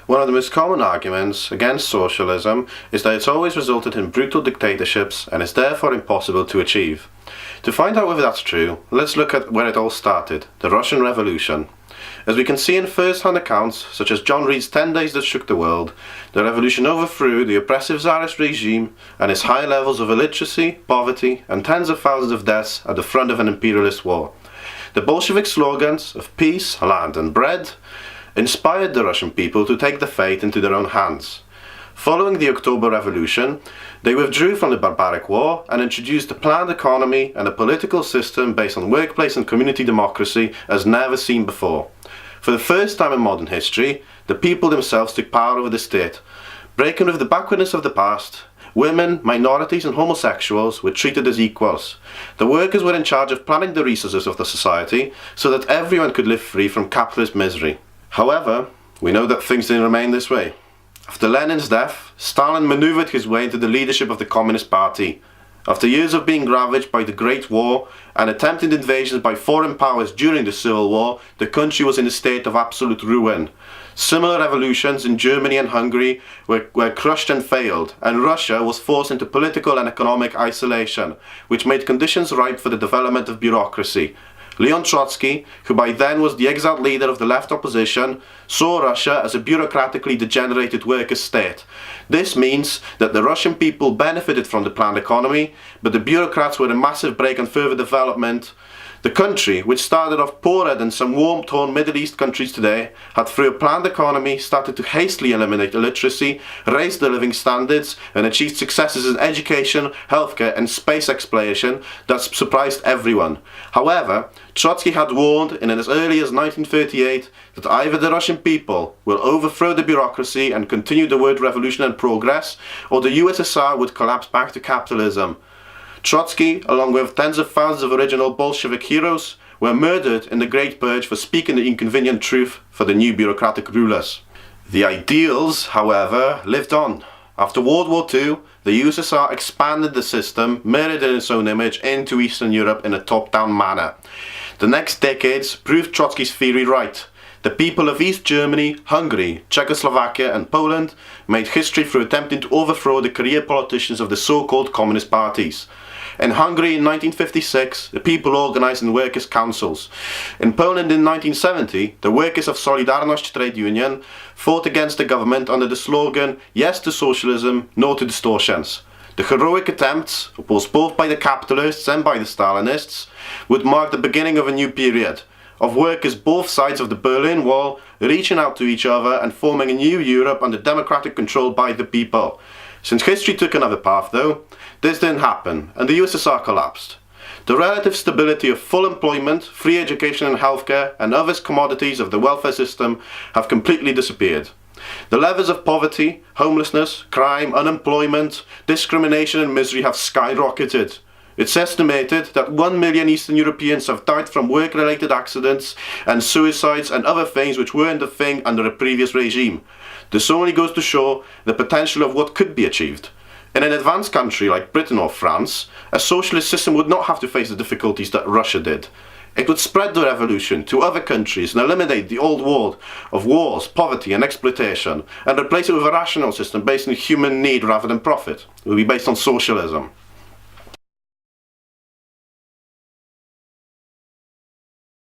One of the most common arguments against socialism is that it's always resulted in brutal dictatorships and is therefore impossible to achieve. To find out whether that's true, let's look at where it all started, the Russian Revolution. As we can see in first-hand accounts, such as John Reed's 10 Days That Shook the World, the revolution overthrew the oppressive Tsarist regime and its high levels of illiteracy, poverty, and tens of thousands of deaths at the front of an imperialist war. The Bolshevik slogans of peace, land and bread inspired the Russian people to take the fate into their own hands. Following the October Revolution, they withdrew from the barbaric war and introduced a planned economy and a political system based on workplace and community democracy as never seen before. For the first time in modern history, the people themselves took power over the state. Breaking with the backwardness of the past, women, minorities and homosexuals were treated as equals. The workers were in charge of planning the resources of the society so that everyone could live free from capitalist misery. However, we know that things didn't remain this way. After Lenin's death, Stalin maneuvered his way into the leadership of the Communist Party. After years of being ravaged by the Great War and attempted invasions by foreign powers during the Civil War, the country was in a state of absolute ruin. Similar revolutions in Germany and Hungary were crushed and failed, and Russia was forced into political and economic isolation, which made conditions ripe for the development of bureaucracy. Leon Trotsky, who by then was the exiled leader of the left opposition, saw Russia as a bureaucratically degenerated workers' state. This means that the Russian people benefited from the planned economy, but the bureaucrats were a massive brake on further development. The country, which started off poorer than some warm-toned Middle East countries today, had through a planned economy started to hastily eliminate illiteracy, raise their living standards, and achieved successes in education, healthcare and space exploration that surprised everyone. However, Trotsky had warned in as early as 1938 that either the Russian people will overthrow the bureaucracy and continue the word revolution and progress, or the USSR would collapse back to capitalism. Trotsky, along with tens of thousands of original Bolshevik heroes, were murdered in the Great Purge for speaking the inconvenient truth for the new bureaucratic rulers. The ideals, however, lived on. After World War II, the USSR expanded the system, mirrored in its own image, into Eastern Europe in a top-down manner. The next decades proved Trotsky's theory right. The people of East Germany, Hungary, Czechoslovakia and Poland made history through attempting to overthrow the career politicians of the so-called communist parties. In Hungary in 1956, the people organized in workers' councils. In Poland in 1970, the workers of Solidarność trade union fought against the government under the slogan, "Yes to socialism, no to distortions." The heroic attempts, opposed both by the capitalists and by the Stalinists, would mark the beginning of a new period, of workers both sides of the Berlin Wall reaching out to each other and forming a new Europe under democratic control by the people. Since history took another path though, this didn't happen and the USSR collapsed. The relative stability of full employment, free education and healthcare and other commodities of the welfare system have completely disappeared. The levels of poverty, homelessness, crime, unemployment, discrimination and misery have skyrocketed. It's estimated that 1 million Eastern Europeans have died from work-related accidents and suicides and other things which weren't a thing under a previous regime. This only goes to show the potential of what could be achieved. In an advanced country like Britain or France, a socialist system would not have to face the difficulties that Russia did. It would spread the revolution to other countries and eliminate the old world of wars, poverty and exploitation and replace it with a rational system based on human need rather than profit. It would be based on socialism.